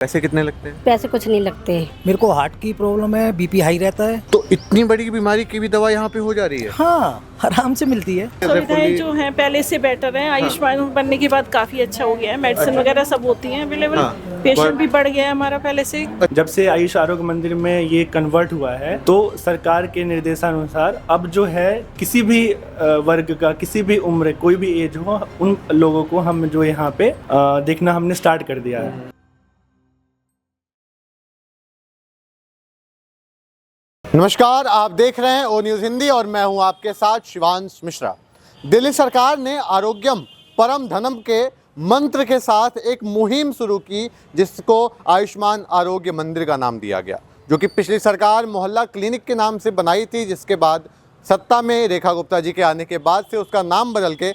पैसे कितने लगते हैं? पैसे कुछ नहीं लगते। मेरे को हार्ट की प्रॉब्लम है, बीपी हाई रहता है। तो इतनी बड़ी बीमारी की भी दवा यहाँ पे हो जा रही है? हाँ, आराम से मिलती है। सुविधाएं जो हैं पहले से बेटर हैं। आयुष्मान बनने के बाद काफी अच्छा हो गया है। मेडिसिन वगैरह सब होती हैं अवेलेबल। पेशेंट भी बढ़ गया है हमारा पहले से। जब से आयुष आरोग्य मंदिर में ये कन्वर्ट हुआ है तो सरकार के निर्देशानुसार अब जो है किसी भी वर्ग का, किसी भी उम्र, कोई भी एज हो, उन लोगों को हम जो यहाँ पे देखना हमने स्टार्ट कर दिया है। नमस्कार, आप देख रहे हैं ओ न्यूज़ हिंदी और मैं हूं आपके साथ शिवांश मिश्रा। दिल्ली सरकार ने आरोग्यम परम धनम के मंत्र के साथ एक मुहिम शुरू की जिसको आयुष्मान आरोग्य मंदिर का नाम दिया गया, जो कि पिछली सरकार मोहल्ला क्लिनिक के नाम से बनाई थी, जिसके बाद सत्ता में रेखा गुप्ता जी के आने के बाद से उसका नाम बदल के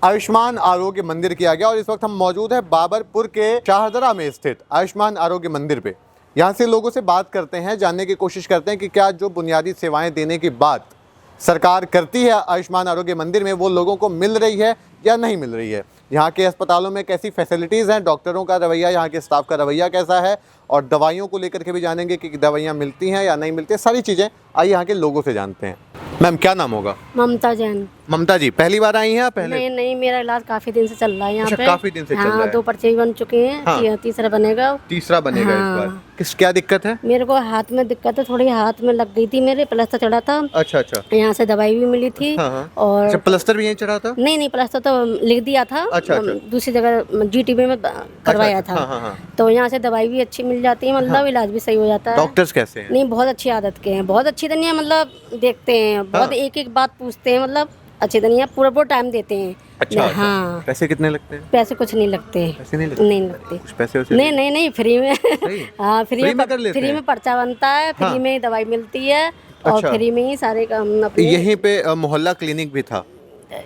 आयुष्मान आरोग्य मंदिर किया गया। और इस वक्त हम मौजूद हैं बाबरपुर के शाहदरा में स्थित आयुष्मान आरोग्य मंदिर पे। यहाँ से लोगों से बात करते हैं, जानने की कोशिश करते हैं कि क्या जो बुनियादी सेवाएं देने की बात सरकार करती है आयुष्मान आरोग्य मंदिर में वो लोगों को मिल रही है या नहीं मिल रही है। यहाँ के अस्पतालों में कैसी फैसिलिटीज़ हैं, डॉक्टरों का रवैया, यहाँ के स्टाफ का रवैया कैसा है, और दवाइयों को लेकर के भी जानेंगे कि दवाइयाँ मिलती हैं या नहीं मिलती है। सारी चीज़ें आइए यहाँ के लोगों से जानते हैं। मैम, क्या नाम होगा? ममता जैन। ममता जी, पहली बार आई हैं पहले? नहीं, मेरा इलाज काफी दिन से चल रहा है यहाँ पे। काफी दिन से चल रहा है। 2 पर्चे भी बन चुके हैं। हाँ। तीसरा बनेगा। तीसरा बनेगा इस बार। क्या दिक्कत है? मेरे को हाथ में दिक्कत है, थोड़ी हाथ में लग गई थी, मेरे प्लास्टर चढ़ा था। अच्छा। यहाँ से दवाई भी मिली थी। हाँ। और अच्छा, प्लास्टर भी यहीं चढ़ा था? नहीं, प्लास्टर तो लिख दिया था। अच्छा। दूसरी जगह जीटीबी में करवाया था। हाँ। तो यहाँ से दवाई भी अच्छी मिल जाती है, मतलब इलाज भी सही हो जाता है। डॉक्टर्स कैसे हैं? नहीं, बहुत अच्छी आदत के हैं, बहुत अच्छी नहीं है, मतलब देखते हैं, बहुत एक बात पूछते हैं, मतलब अच्छी नहीं है, पूरा टाइम देते हैं। अच्छा। हाँ। पैसे कितने लगते हैं? पैसे कुछ नहीं लगते। पैसे नहीं लगते? नहीं लगते। कुछ पैसे वैसे नहीं, फ्री में। हाँ, फ्री में कर लेते फ्री हैं? में पर्चा बनता है, फ्री में ही दवाई मिलती है। और अच्छा। फ्री में ही सारे काम अपने। यहीं पे मोहल्ला क्लिनिक भी था?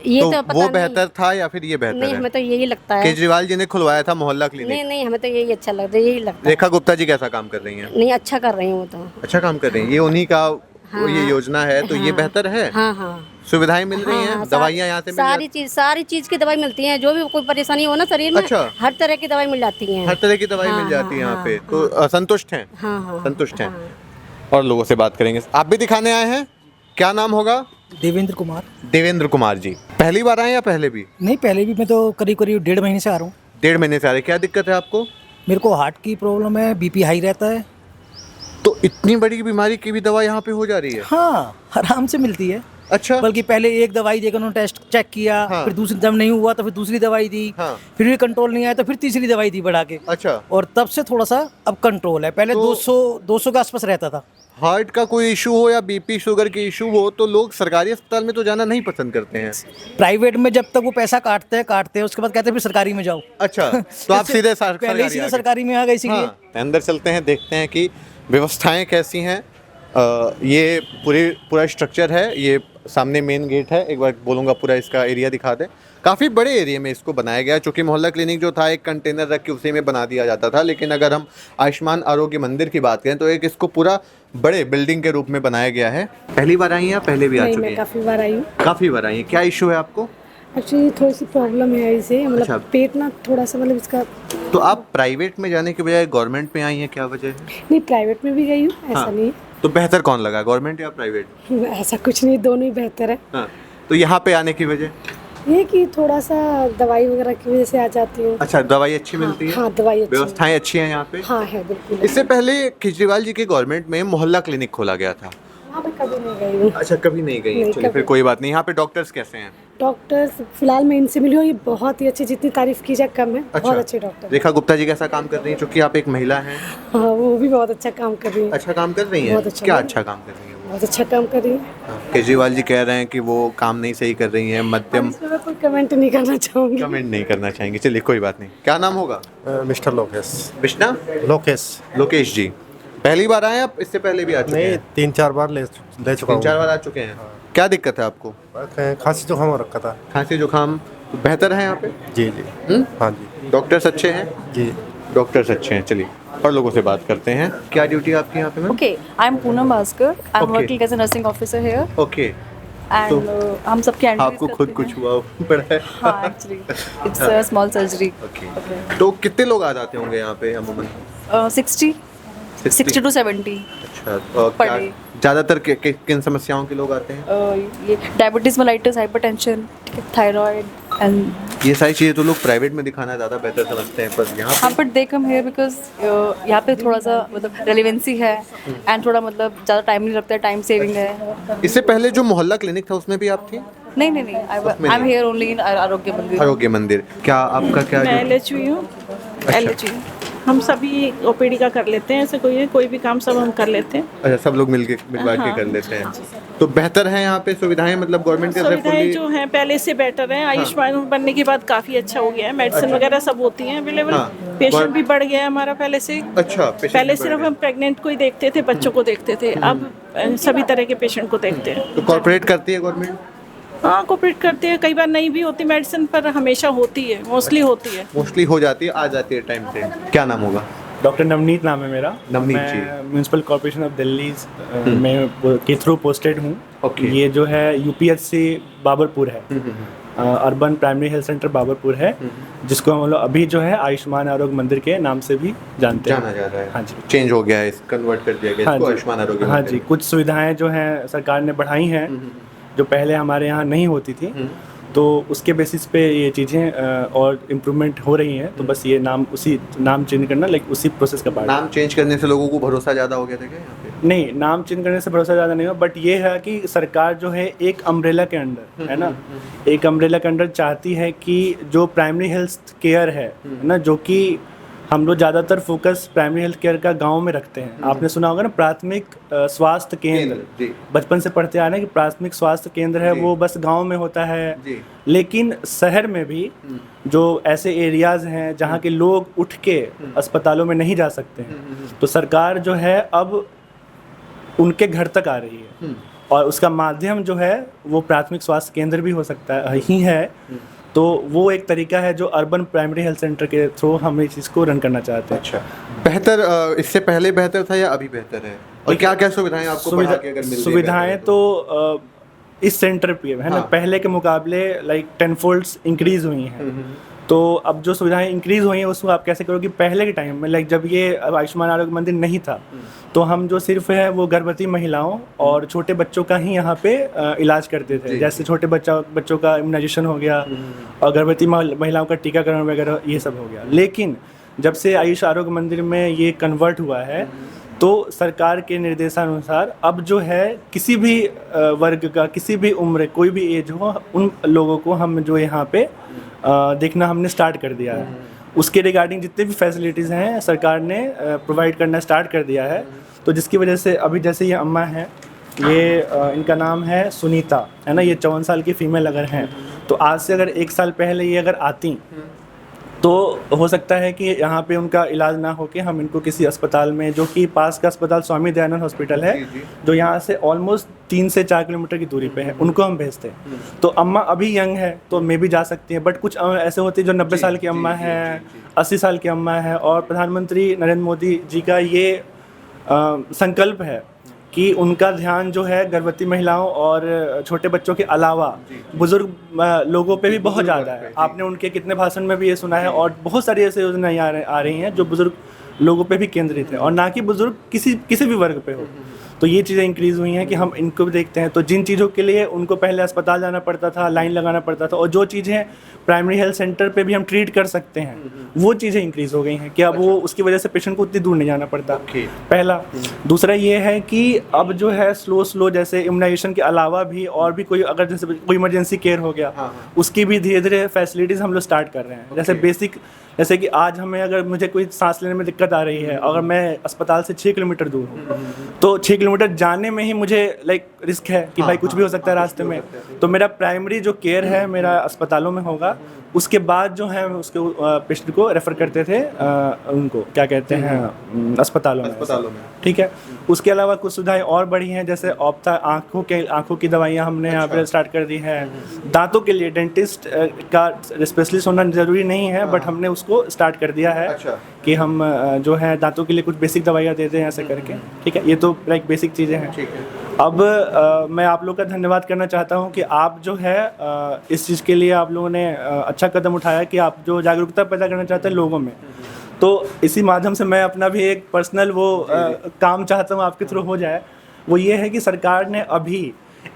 ये तो पता वो नहीं। बेहतर था या फिर ये बेहतर नहीं, है? हमें तो यही लगता है। केजरीवाल जी ने खुलवाया था मोहल्ला क्लिनिक। नहीं, हमें तो यही अच्छा लगता है, यही लगता है। रेखा गुप्ता जी कैसा काम कर रही हैं? नहीं, अच्छा कर रही हूँ वो तो। अच्छा काम कर रही हैं, ये उन्हीं का ये योजना है, तो ये बेहतर है। हाँ। सुविधाएं मिल रही हैं, दवाइयाँ यहाँ से मिल सारी चीज की दवाई मिलती है, जो भी कोई परेशानी हो ना शरीर में। अच्छा। हर तरह की दवाई मिल जाती है। हर तरह की दवाई मिल जाती है यहाँ पे। तो संतुष्ट हैं? हाँ। संतुष्ट हैं। और लोगों से बात करेंगे। आप भी दिखाने आए हैं? क्या नाम होगा? देवेंद्र कुमार। देवेंद्र कुमार जी, पहली बार आए या पहले भी? नहीं, पहले भी। मैं तो करीब 1.5 महीने से आ रहा हूँ। 1.5 महीने से आ रहे। क्या दिक्कत है आपको? मेरे को हार्ट की प्रॉब्लम है, बीपी हाई रहता है। तो इतनी बड़ी बीमारी की भी दवा यहाँ पे हो जा रही है? हाँ, आराम से मिलती है। अच्छा। बल्कि पहले एक दवाई देकर उन्होंने टेस्ट चेक किया। हाँ। फिर दूसरी जब नहीं हुआ तो फिर दूसरी दवाई दी। हाँ। फिर भी कंट्रोल नहीं आया तो फिर तीसरी दवाई दी बढ़ा के। अच्छा। और तब से थोड़ा सा अब कंट्रोल है। पहले 200 के आसपास रहता था। हार्ट का कोई इशू हो या बीपी शुगर की इशू हो तो लोग सरकारी अस्पताल में तो जाना नहीं पसंद करते हैं। प्राइवेट में जब तक वो पैसा काटते हैं उसके बाद कहते हैं फिर सरकारी में जाओ। अच्छा, तो आप सीधे पहले ही सीधे सरकारी में आ गए इसीलिए। हाँ, अंदर चलते हैं, देखते हैं कि व्यवस्थाएं कैसी हैं। ये पूरा स्ट्रक्चर है। ये सामने मेन गेट है। एक बार बोलूँगा पूरा इसका एरिया दिखा दें। काफ़ी बड़े एरिया में इसको बनाया गया, चूँकि मोहल्ला क्लिनिक जो था एक कंटेनर रख के उसी में बना दिया जाता था, लेकिन अगर हम आयुष्मान आरोग्य मंदिर की बात करें तो एक इसको पूरा बड़े बिल्डिंग के रूप में बनाया गया है। पहली बार आई हैं या पहले भी आ चुकी हैं? काफ़ी बार आई हूँ। काफ़ी बार आई हैं। क्या इशू है आपको? एक्चुअली थोड़ी सी प्रॉब्लम है इसे, मतलब अच्छा। पेट ना थोड़ा सा, मतलब इसका। तो आप प्राइवेट में जाने के बजाय गवर्नमेंट में आई हैं, क्या वजह है? नहीं, प्राइवेट में भी गई हूँ, ऐसा हाँ। नहीं तो बेहतर कौन लगा, गवर्नमेंट या प्राइवेट? है। ऐसा कुछ नहीं, दोनों ही बेहतर है। हाँ। तो यहाँ पे आने की वजह? ये कि थोड़ा सा दवाई वगैरह की वजह से आ जाती हूँ। अच्छा, दवाई अच्छी मिलती है? हाँ, दवाई अच्छी। व्यवस्थाएं अच्छी हैं यहाँ पे? हाँ है, बिल्कुल। इससे पहले केजरीवाल जी के गवर्नमेंट में मोहल्ला क्लिनिक खोला गया था। वहाँ पे कभी नहीं गई हूँ। अच्छा, कभी नहीं गई? नहीं, चलिए फिर कोई बात नहीं। यहाँ पे डॉक्टर्स कैसे हैं? डॉक्टर्स फिलहाल मैं इनसे मिली हूँ, ये बहुत ही अच्छे, जितनी तारीफ की जाए कम है। बहुत अच्छे डॉक्टर। रेखा गुप्ता जी कैसा काम कर रही हैं, चूंकि आप एक महिला हैं? हाँ, वो भी बहुत अच्छा काम कर रही है। अच्छा काम कर रही हैं? बहुत अच्छा। क्या अच्छा काम कर रही हैं? बहुत अच्छा काम कर रही है। केजरीवाल जी कह रहे हैं कि वो काम नहीं सही कर रही हैं, मध्यम। इस पे मैं कोई कमेंट नहीं करना चाहूँगी। कमेंट नहीं करना चाहेंगे, चलिए कोई बात नहीं। क्या नाम होगा? मिस्टर लोकेश। विष्णा? लोकेश जी, पहली बार आए आप? इससे पहले भी आ चुके हैं? नहीं, 3-4 बार ले चुका हूँ। 3-4 बार आ चुके हैं। क्या दिक्कत है आपको? खांसी जुकाम हो रखा था। खांसी जुकाम बेहतर है यहाँ पे? जी। हाँ जी। डॉक्टर्स अच्छे हैं? जी। डॉक्टर्स अच्छे हैं। चलिए और लोगों से बात करते हैं। क्या ड्यूटी आपकी यहाँ पे ma'am? Okay, I'm Poonam Bhaskar. I'm Okay. working as a nursing officer here. Okay. And हम सबके एंट्रीज आपको खुद कुछ हुआ पड़ा है? हाँ actually it's a small surgery okay, तो कितने लोग आ जाते होंगे यहाँ पे अमूमन? 60 to 70 अच्छा, और पर क्या डे। ज़्यादातर किन समस्याओं के लोग आते हैं? ये diabetes mellitus hypertension thyroid and ये सारी चीज़ें तो लोग प्राइवेट में दिखाना ज़्यादा बेहतर समझते हैं, पर यहाँ हाँ but they come here because यहाँ पे थोड़ा सा मतलब रेलिवेंसी है एंड थोड़ा मतलब ज़्यादा टाइम नहीं लगता है, टाइम सेविंग है। इससे पहले जो मोहल्ला क्लिनिक था उसमें भी आप थी? नहीं I am here only in आरोग्य मंदिर। आरोग्य मंदिर। क्या आपका क्या मैं LHV हूँ, LHV हम सभी OPD का कर लेते हैं, ऐसे कोई भी काम सब हम कर लेते हैं। अच्छा, सब लोग मिलवा के कर लेते हैं। तो बेहतर है यहाँ पे सुविधाएं, मतलब गवर्नमेंट के सुविधाएं जो हैं पहले से बेटर हैं। आयुष्मान बनने के बाद काफ़ी अच्छा हो गया है, मेडिसिन वगैरह सब होती हैं अवेलेबल। पेशेंट भी बढ़ गया है हमारा पहले से। अच्छा, पहले सिर्फ हम प्रेग्नेंट को ही देखते थे, बच्चों को देखते थे, अब सभी तरह के पेशेंट को देखते हैं। तो कॉर्पोरेट करती है गवर्नमेंट? हाँ कोऑपरेट करते हैं, कई बार नहीं भी होती मेडिसिन, पर हमेशा होती है, मोस्टली होती है। मोस्टली हो जाती है, आ जाती है टाइम पे। क्या नाम होगा? डॉक्टर नवनीत नाम है मेरा। नवनीत जी। मैं म्यूनसिपल कॉर्पोरेशन ऑफ दिल्ली में के थ्रू पोस्टेड हूँ। ओके। ये जो है UPSC बाबरपुर है, urban primary health centre Babarpur है, जिसको हम लोग अभी जो है आयुष्मान आरोग्य मंदिर के नाम से भी जानते हैं। जाना जा रहा है। हाँ जी, चेंज हो गया है, कन्वर्ट कर दिया गया हाँ इसको जी, आयुष्मान आरोग्य हाँ मंदिर। जी। कुछ सुविधाएं जो हैं सरकार ने बढ़ाई हैं, जो पहले हमारे यहाँ नहीं होती थी, तो उसके बेसिस पे ये चीज़ें और इम्प्रूवमेंट हो रही हैं। तो बस ये उसी नाम चेंज करना लाइक उसी प्रोसेस का पार्ट। नाम चेंज करने से लोगों को भरोसा ज़्यादा हो गया था क्या यहाँ पे? नहीं, नाम चेंज करने से भरोसा ज़्यादा नहीं हो, बट ये है कि सरकार जो है एक अम्ब्रेला के अंडर है ना, एक अम्ब्रेला के अंडर चाहती है कि जो प्राइमरी हेल्थ केयर है ना, जो कि हम लोग ज़्यादातर फोकस प्राइमरी हेल्थ केयर का गांव में रखते हैं। आपने सुना होगा ना प्राथमिक स्वास्थ्य केंद्र, जी। बचपन से पढ़ते आ रहे हैं कि प्राथमिक स्वास्थ्य केंद्र है वो बस गांव में होता है। जी। लेकिन शहर में भी जो ऐसे एरियाज़ हैं जहाँ के लोग उठ के अस्पतालों में नहीं जा सकते हैं, तो सरकार जो है अब उनके घर तक आ रही है, और उसका माध्यम जो है वो प्राथमिक स्वास्थ्य केंद्र भी हो सकता है। तो वो एक तरीका है जो अर्बन प्राइमरी हेल्थ सेंटर के थ्रू हम इस चीज़ को रन करना चाहते हैं। अच्छा, बेहतर इससे पहले बेहतर था या अभी बेहतर है? और क्या क्या सुविधाएं आपको बढ़ा के अगर मिल रही है? सुविधाएं तो इस सेंटर पे है ना, पहले के मुकाबले लाइक 10 फोल्ड्स इंक्रीज हुई हैं। तो अब जो सुविधाएं इंक्रीज हुई हैं उसको आप कैसे करोगे? पहले के टाइम में लाइक जब ये आयुष्मान आरोग्य मंदिर नहीं था, तो हम जो सिर्फ है वो गर्भवती महिलाओं और छोटे बच्चों का ही यहाँ पे इलाज करते थे। जैसे छोटे बच्चों का इम्यूनाइजेशन हो गया और गर्भवती महिलाओं का टीकाकरण वगैरह, ये सब हो गया। लेकिन जब से आयुष आरोग्य मंदिर में ये कन्वर्ट हुआ है, तो सरकार के निर्देशानुसार अब जो है किसी भी वर्ग का, किसी भी उम्र, कोई भी एज हो, उन लोगों को हम जो यहाँ पे देखना हमने स्टार्ट कर दिया है। उसके रिगार्डिंग जितने भी फैसिलिटीज़ हैं सरकार ने प्रोवाइड करना स्टार्ट कर दिया है। तो जिसकी वजह से अभी जैसे ये अम्मा हैं, ये इनका नाम है सुनीता, है ना, ये 54 साल की फीमेल अगर हैं, तो आज से अगर 1 साल पहले ये अगर आती, तो हो सकता है कि यहाँ पे उनका इलाज ना होके हम इनको किसी अस्पताल में, जो कि पास का अस्पताल स्वामी दयानंद हॉस्पिटल है, जो यहाँ से ऑलमोस्ट 3 से 4 किलोमीटर की दूरी पे है, उनको हम भेजते हैं। तो अम्मा अभी यंग है तो मे भी जा सकती हैं, बट कुछ ऐसे होते हैं जो 90 साल की अम्मा है, 80 साल की अम्मा है। और प्रधानमंत्री नरेंद्र मोदी जी का ये संकल्प है कि उनका ध्यान जो है गर्भवती महिलाओं और छोटे बच्चों के अलावा बुजुर्ग लोगों पे भी बहुत ज़्यादा है। आपने उनके कितने भाषण में भी ये सुना है, और बहुत सारी ऐसी योजनाएं आ रही हैं जो बुजुर्ग लोगों पे भी केंद्रित है, और ना कि बुजुर्ग किसी भी वर्ग पे हो। तो ये चीज़ें इंक्रीज़ हुई हैं कि हम इनको भी देखते हैं। तो जिन चीज़ों के लिए उनको पहले अस्पताल जाना पड़ता था, लाइन लगाना पड़ता था, और जो चीज़ें प्राइमरी हेल्थ सेंटर पे भी हम ट्रीट कर सकते हैं, वो चीज़ें इंक्रीज़ हो गई हैं कि अब वो उसकी वजह से पेशेंट को उतनी दूर नहीं जाना पड़ता। पहला। दूसरा ये है कि अब जो है स्लो जैसे इम्यूनाइजेशन के अलावा भी और भी कोई, अगर जैसे कोई इमरजेंसी केयर हो गया, उसकी भी धीरे धीरे फैसिलिटीज़ हम लोग स्टार्ट कर रहे हैं। जैसे बेसिक, जैसे कि आज हमें अगर मुझे कोई सांस लेने में दिक्कत आ रही है, अगर मैं अस्पताल से 6 किलोमीटर दूर हूँ, तो 6 किलोमीटर जाने में ही मुझे लाइक रिस्क है कि भाई कुछ भी हो सकता है रास्ते में। तो मेरा प्राइमरी जो केयर है मेरा अस्पतालों में होगा, उसके बाद जो है उसके पेशेंट को रेफ़र करते थे उनको क्या कहते हैं अस्पतालों में। ठीक है। उसके अलावा कुछ सुविधाएं और बढ़ी हैं, जैसे ऑप्था आँखों की दवाइयाँ हमने यहाँ पे स्टार्ट कर दी हैं। दांतों के लिए डेंटिस्ट का स्पेशलिस्ट होना ज़रूरी नहीं है, बट हमने उसको स्टार्ट कर दिया है कि हम जो है दांतों के लिए कुछ बेसिक दवाइयाँ देते हैं ऐसे करके, ठीक है। ये तो लाइक बेसिक चीज़ें हैं। ठीक है। अब मैं आप लोग का धन्यवाद करना चाहता हूँ कि आप जो है इस चीज़ के लिए आप लोगों ने अच्छा कदम उठाया कि आप जो जागरूकता पैदा करना चाहते हैं लोगों में। तो इसी माध्यम से मैं अपना भी एक पर्सनल वो काम चाहता हूँ आपके थ्रू हो जाए। वो ये है कि सरकार ने अभी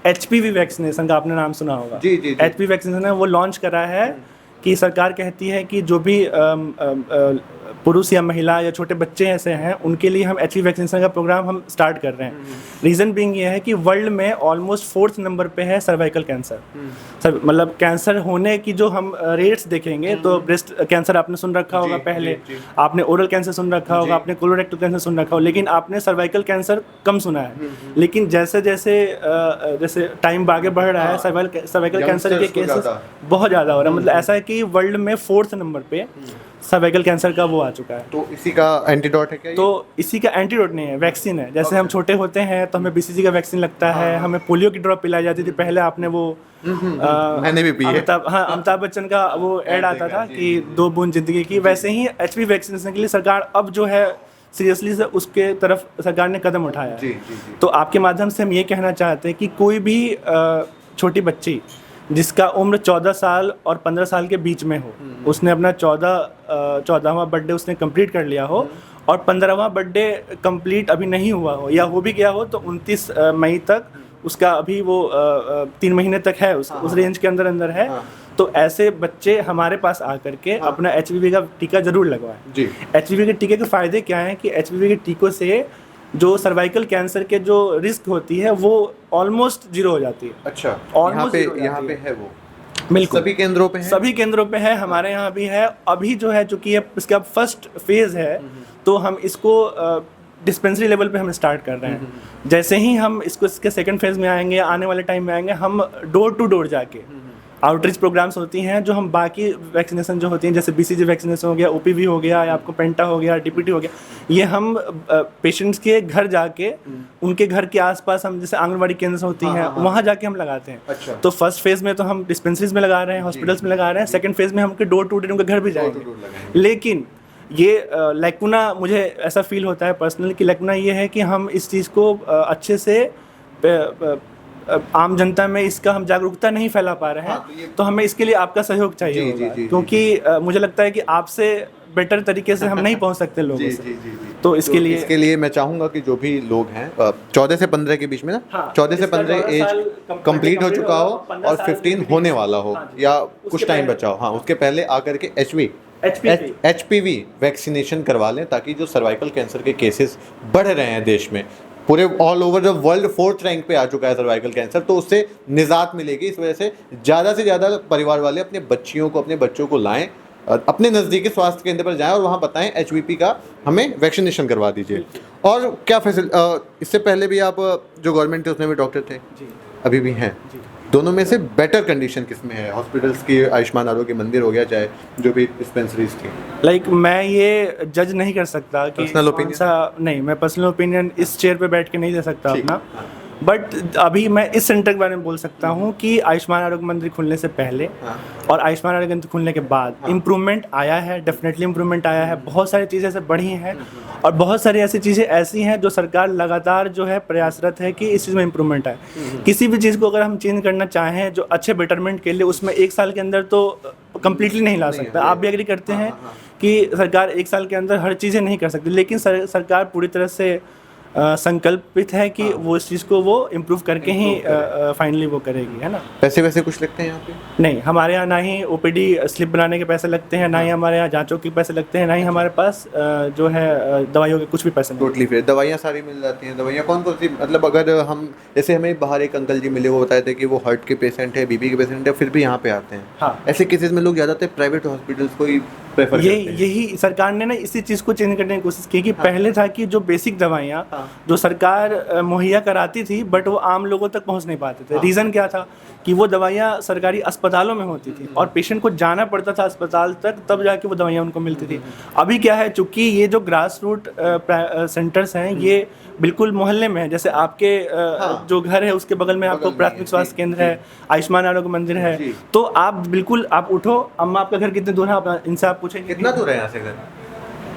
HPV वैक्सीनेशन का आपने नाम सुना होगा। जी, जी, जी। HPV वैक्सीनेशन है वो लॉन्च करा है कि सरकार कहती है कि जो भी पुरुष या महिला या छोटे बच्चे ऐसे हैं उनके लिए हम HPV वैक्सीनेशन का प्रोग्राम हम स्टार्ट कर रहे हैं। रीज़न बीइंग ये है कि वर्ल्ड में ऑलमोस्ट 4th नंबर पे है सर्वाइकल कैंसर। सर मतलब कैंसर होने की जो हम रेट्स देखेंगे तो ब्रेस्ट कैंसर आपने सुन रखा होगा पहले, आपने ओरल कैंसर सुन रखा होगा, आपने कोलोरेक्टल कैंसर सुन रखा होगा, लेकिन आपने सर्वाइकल कैंसर कम सुना है। लेकिन जैसे जैसे टाइम आगे बढ़ रहा है सर्वाइकल कैंसर के केसेस बहुत ज़्यादा हो रहा है। मतलब ऐसा है कि वर्ल्ड में 4th नंबर पे सर्वाइकल कैंसर का वो आ चुका है। तो इसी का एंटीडोट है क्या ये? तो इसी का एंटीडोट नहीं है, वैक्सीन है। जैसे हम छोटे होते हैं तो हमें BCG का वैक्सीन लगता है, हमें पोलियो की ड्रॉप पिलाई जाती थी पहले। आपने वो मैंने भी पी है। अमिताभ बच्चन का वो ऐड आता था कि 2 बूंद जिंदगी की। वैसे ही HPV वैक्सीनेशन के लिए सरकार अब जो है सीरियसली से उसके तरफ सरकार ने कदम उठाया है। तो आपके माध्यम से हम ये कहना चाहते हैं कि कोई भी छोटी बच्ची जिसका उम्र 14 साल और 15 साल के बीच में हो, उसने अपना 14वां बर्थडे उसने कंप्लीट कर लिया हो और 15वां बर्थडे कंप्लीट अभी नहीं हुआ हो या हो भी गया हो तो 29 मई तक उसका अभी वो 3 महीने तक है, उस रेंज के अंदर है। तो ऐसे बच्चे हमारे पास आकर के अपना HPV का टीका जरूर लगवाएं। जी। HPV के टीके के फ़ायदे क्या हैं कि HPV के टीकों से जो सर्वाइकल कैंसर के जो रिस्क होती है वो ऑलमोस्ट 0 हो जाती है। अच्छा, ऑलमोस्ट यहाँ पे है वो बिल्कुल सभी केंद्रों पे है? सभी केंद्रों पे है, हमारे यहाँ भी है। अभी जो है चूँकि इसका फर्स्ट फेज़ है तो हम इसको डिस्पेंसरी लेवल पे हम स्टार्ट कर रहे हैं। जैसे ही हम इसके सेकंड फेज़ में आएंगे, आने वाले टाइम में आएंगे, हम डोर टू डोर जाके आउटरीच प्रोग्राम्स होती हैं जो हम बाकी वैक्सीनेशन जो होती हैं जैसे BCG वैक्सीनेशन हो गया, OPV हो गया या आपको पेंटा हो गया, DPT हो गया, ये हम पेशेंट्स के घर जाके उनके घर के आसपास हम जैसे आंगनबाड़ी केंद्र होती हैं वहाँ जाके हम लगाते हैं। अच्छा। तो फर्स्ट फेज़ में तो हम डिस्पेंसरीज में लगा रहे हैं, हॉस्पिटल्स में लगा रहे हैं। सेकंड फेज़ में हम उनके डोर टू डोर उनके घर भी जाएंगे। लेकिन ये लैकुना मुझे ऐसा फील होता है पर्सनली कि लैकुना ये है कि हम इस चीज़ को अच्छे से आम जनता में इसका हम जागरूकता नहीं फैला पा रहे हैं। तो हमें इसके लिए आपका सहयोग चाहिए होगा, क्योंकि मुझे लगता है कि आपसे बेटर तरीके से हम नहीं पहुंच सकते लोगों से। तो इसके लिए मैं चाहूँगा कि जो भी लोग हैं 14 से 15 के बीच में ना, 14 से 15 एज कंप्लीट हो चुका हो और 15 होने वाला हो या कुछ टाइम बचा हो, हाँ, उसके पहले आकर के HPV वैक्सीनेशन करवा लें ताकि जो सर्वाइकल कैंसर के केसेस बढ़ रहे हैं देश में, पूरे all over the world 4th rank पे आ चुका है सर्वाइकल कैंसर, तो उससे निजात मिलेगी। इस वजह से ज़्यादा से ज़्यादा परिवार वाले अपने बच्चों को लाएं, अपने नज़दीकी स्वास्थ्य केंद्र पर जाएं और वहाँ बताएं HPV का हमें वैक्सीनेशन करवा दीजिए। और क्या इससे पहले भी आप जो गवर्नमेंट थे उसमें भी डॉक्टर थे, अभी भी हैं, दोनों में से बेटर कंडीशन किस में है? हॉस्पिटल्स की आयुष्मान आरोग्य मंदिर हो गया, चाहे जो भी डिस्पेंसरीज थी। लाइक मैं ये जज नहीं कर सकता कि पर्सनल ओपिनियन नहीं, मैं पर्सनल ओपिनियन इस चेयर पे बैठ के नहीं दे सकता अपना। बट अभी मैं इस सेंटर के बारे में बोल सकता हूँ कि आयुष्मान आरोग्य मंदिर खुलने से पहले और आयुष्मान आरोग्य मंदिर खुलने के बाद इम्प्रूवमेंट आया है, डेफिनेटली इम्प्रूवमेंट आया है। बहुत सारी चीज़ें ऐसे बढ़ी हैं और बहुत सारी ऐसी चीज़ें ऐसी हैं जो सरकार लगातार जो है प्रयासरत है कि इस चीज़ में इम्प्रूवमेंट आए। किसी भी चीज़ को अगर हम चेंज करना चाहें जो अच्छे बेटरमेंट के लिए, उसमें 1 साल के अंदर तो कम्प्लीटली नहीं ला सकता। आप भी एग्री करते हैं कि सरकार 1 साल के अंदर हर चीज़ें नहीं कर सकती, लेकिन सरकार पूरी तरह से संकल्पित है कि वो इस चीज़ को वो इम्प्रूव करके ही फाइनली वो करेगी, है ना। पैसे वैसे कुछ लगते हैं यहाँ पे? नहीं, हमारे यहाँ ना ही OPD स्लिप बनाने के पैसे लगते हैं, ना ही हमारे यहाँ जांचों के पैसे लगते हैं, ना ही हमारे पास जो है दवाइयों के कुछ भी पैसे नहीं। टोटली फ्री दवाइयाँ सारी मिल जाती हैं। दवाइयाँ कौन कौन सी? मतलब अगर हम जैसे हमें बाहर एक अंकल जी मिले, वो बताए थे कि वो हार्ट के पेशेंट है, BP के पेशेंट है, फिर भी यहाँ पे आते हैं। हाँ, ऐसे केसेस में लोग ज़्यादातर प्राइवेट हॉस्पिटल्स को ही प्रेफर करते हैं। यही सरकार ने ना इसी चीज़ को चेंज करने की कोशिश की कि पहले था कि जो बेसिक दवाइयाँ जो सरकार मुहैया कराती थी बट वो आम लोगों तक पहुंच नहीं पाते थे। रीज़न क्या था कि वो दवाइयाँ सरकारी अस्पतालों में होती थी और पेशेंट को जाना पड़ता था अस्पताल तक, तब जाके वो दवाइयाँ उनको मिलती थी। अभी क्या है, चूँकि ये जो ग्रास रूट सेंटर्स हैं ये बिल्कुल मोहल्ले में है। जैसे आपके जो घर है उसके बगल में आपको प्राथमिक स्वास्थ्य केंद्र है, आयुष्मान आरोग्य मंदिर है, तो आप बिल्कुल आप उठो, अम्मा आपका घर कितने दूर है, इनसे आप पूछेंगे कितना दूर है यहाँ से घर?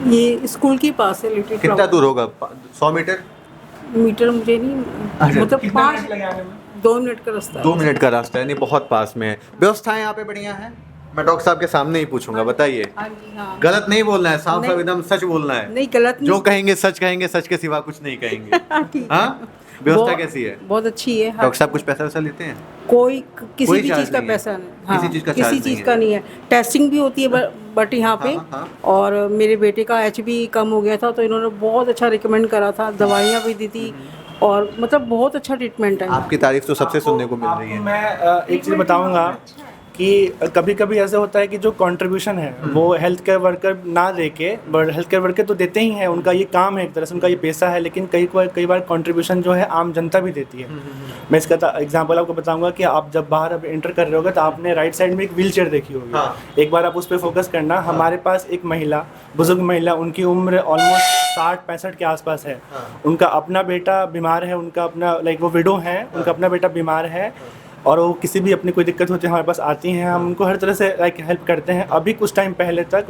ये स्कूल के पास है लिटिल कितना दूर होगा? 100 मीटर? मीटर मुझे नहीं, अच्छा। मतलब कितना 5 मिनट लगे आने में? 2 मिनट का रास्ता 2 मिनट का रास्ता है, नहीं बहुत पास में है। व्यवस्थाएं यहाँ पे बढ़िया हैं? मैं डॉक्टर साहब के सामने ही पूछूंगा, बताइए। हाँ जी, हाँ। गलत नहीं बोलना है, साफ साफ नहीं। एकदम सच बोलना है। नहीं गलत नहीं, जो कहेंगे, सच के सिवा कुछ नहीं कहेंगे। ठीक हाँ, व्यवस्था बहुत- कैसी है? बहुत अच्छी है। डॉक्टर साहब कुछ पैसा वैसा लेते हैं? कोई किसी कोई भी चार्ज चीज़ का नहीं है? पैसा नहीं, किसी चीज़ का किसी चार्ज चीज़ नहीं का है? नहीं है। टेस्टिंग भी होती है बट यहाँ पे, हाँ, हाँ। और मेरे बेटे का HB कम हो गया था तो इन्होंने बहुत अच्छा रिकमेंड करा था, दवाइयाँ भी दी थी, और मतलब बहुत अच्छा ट्रीटमेंट है। आपकी तारीफ तो सबसे सुनने को मिल रही आपको है। मैं एक चीज़ बताऊंगा कि कभी कभी ऐसा होता है कि जो कंट्रीब्यूशन है वो हेल्थ केयर वर्कर ना दे के, बट हेल्थ केयर वर्कर तो देते ही हैं, उनका ये काम है, एक तरह से उनका ये पैसा है, लेकिन कई बार कंट्रीब्यूशन जो है आम जनता भी देती है। मैं इसका एग्जांपल आपको बताऊंगा कि आप जब बाहर अब एंटर कर रहे होगे तो आपने राइट साइड में एक व्हील चेयर देखी होगी। हाँ। एक बार आप उस पर फोकस करना। हमारे पास एक महिला, बुजुर्ग महिला, उनकी उम्र ऑलमोस्ट 60-65 के आसपास है। उनका अपना बेटा बीमार है, उनका अपना वो विडो है, उनका अपना बेटा बीमार है, और वो किसी भी अपनी कोई दिक्कत होती है हमारे पास आती हैं, हम उनको हर तरह से हेल्प करते हैं। अभी कुछ टाइम पहले तक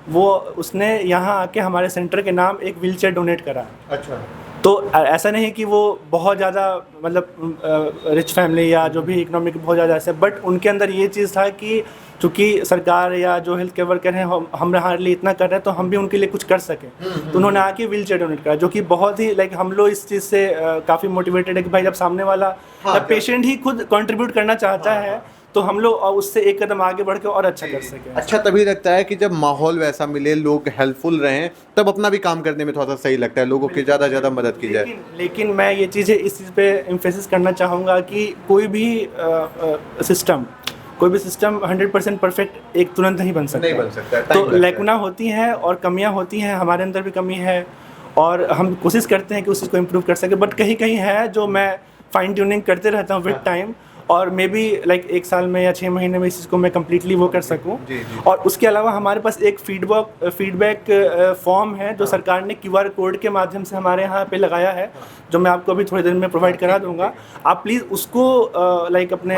वो उसने यहाँ आके हमारे सेंटर के नाम एक व्हीलचेयर डोनेट करा। अच्छा। तो ऐसा नहीं कि वो बहुत ज़्यादा मतलब रिच फैमिली या जो भी इकोनॉमिक बहुत ज़्यादा ऐसे, बट उनके अंदर ये चीज़ था कि चूँकि सरकार या जो हेल्थ केयर वर्कर हैं हम हमारे लिए इतना कर रहे हैं तो हम भी उनके लिए कुछ कर सकें। तो उन्होंने आके व्हील चेयर डोनेट करा, जो कि बहुत ही हम लोग इस चीज़ से काफ़ी मोटिवेटेड है कि भाई जब सामने वाला पेशेंट ही खुद कंट्रीब्यूट करना चाहता है तो हम लोग उससे एक कदम आगे बढ़ के और अच्छा कर सकें। अच्छा तभी लगता है कि जब माहौल वैसा मिले, लोग हेल्पफुल रहें, तब अपना भी काम करने में थोड़ा सा सही लगता है, लोगों की ज़्यादा मदद की जाए। लेकिन मैं ये चीज़ें इस चीज़ पे एम्फेसिस करना चाहूँगा कि कोई भी सिस्टम 100% परफेक्ट एक तुरंत नहीं बन सकता। नहीं बन सकता, तो लैकुना होती हैं और कमियां होती हैं, हमारे अंदर भी कमी है और हम कोशिश करते हैं कि उस चीज़ को इम्प्रूव कर सके, बट कहीं कहीं है जो मैं फाइन ट्यूनिंग करते रहता हूँ विद टाइम, और मे बी 1 साल में या 6 महीने में इस चीज़ को मैं कम्प्लीटली वो कर सकूं। और उसके अलावा हमारे पास एक फीडबैक फॉर्म है जो सरकार ने QR कोड के माध्यम से हमारे यहाँ पे लगाया है, जो मैं आपको अभी थोड़ी देर में प्रोवाइड करा दूंगा। आप प्लीज़ उसको अपने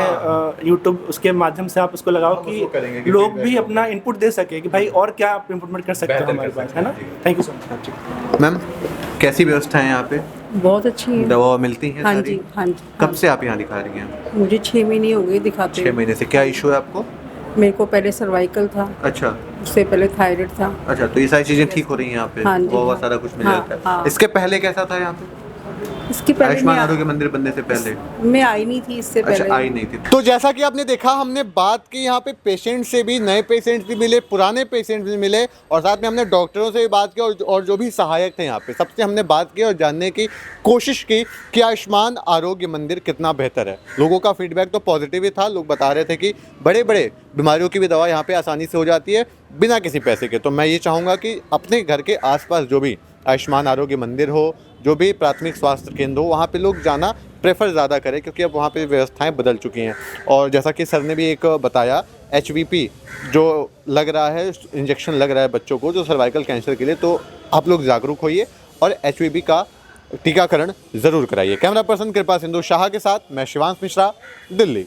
यूट्यूब उसके माध्यम से आप उसको लगाओ कि लोग भी अपना इनपुट दे सके कि भाई और क्या आप इम्प्रूवमेंट कर सकते हो हमारे पास, है ना। Thank you so much. Ma'am कैसी व्यवस्था है यहाँ पे? बहुत अच्छी है। दवा मिलती है? हाँ सारी? जी, हाँ जी। कब से आप यहाँ दिखा रही हैं? मुझे 6 महीने हो गए दिखाते 6 महीने से। क्या इशू है आपको? मेरे को पहले सर्वाइकल था, अच्छा। उससे पहले थायराइड था। अच्छा, तो ये सारी चीजें ठीक हो रही हैं यहाँ पे? हाँ जी, वो हाँ। सारा कुछ मिल हाँ, जाता है। हाँ। इसके पहले कैसा था यहाँ पे? इसके पहले आयुष्मान आरोग्य मंदिर बनने से पहले? मैं आई नहीं थी इससे पहले। अच्छा, आई नहीं थी। तो जैसा कि आपने देखा, हमने बात की यहाँ पे पेशेंट से भी, नए पेशेंट भी मिले, पुराने पेशेंट भी मिले, और साथ में हमने डॉक्टरों से भी बात की और जो भी सहायक थे यहाँ पे सबसे हमने बात की और जानने की कोशिश की कि आयुष्मान आरोग्य मंदिर कितना बेहतर है। लोगों का फीडबैक तो पॉजिटिव ही था। लोग बता रहे थे कि बड़े बड़े बीमारियों की भी दवा यहाँ पे आसानी से हो जाती है बिना किसी पैसे के। तो मैं ये चाहूँगा कि अपने घर के आसपास जो भी आयुष्मान आरोग्य मंदिर हो, जो भी प्राथमिक स्वास्थ्य केंद्र हो, वहाँ पे लोग जाना प्रेफर ज़्यादा करें, क्योंकि अब वहाँ पे व्यवस्थाएं बदल चुकी हैं। और जैसा कि सर ने भी एक बताया, HVP जो लग रहा है, इंजेक्शन लग रहा है बच्चों को जो सर्वाइकल कैंसर के लिए, तो आप लोग जागरूक होइए और HVP का टीकाकरण ज़रूर कराइए। कैमरा पर्सन कृपा सिंधु शाह के साथ मैं शिवांश मिश्रा, दिल्ली।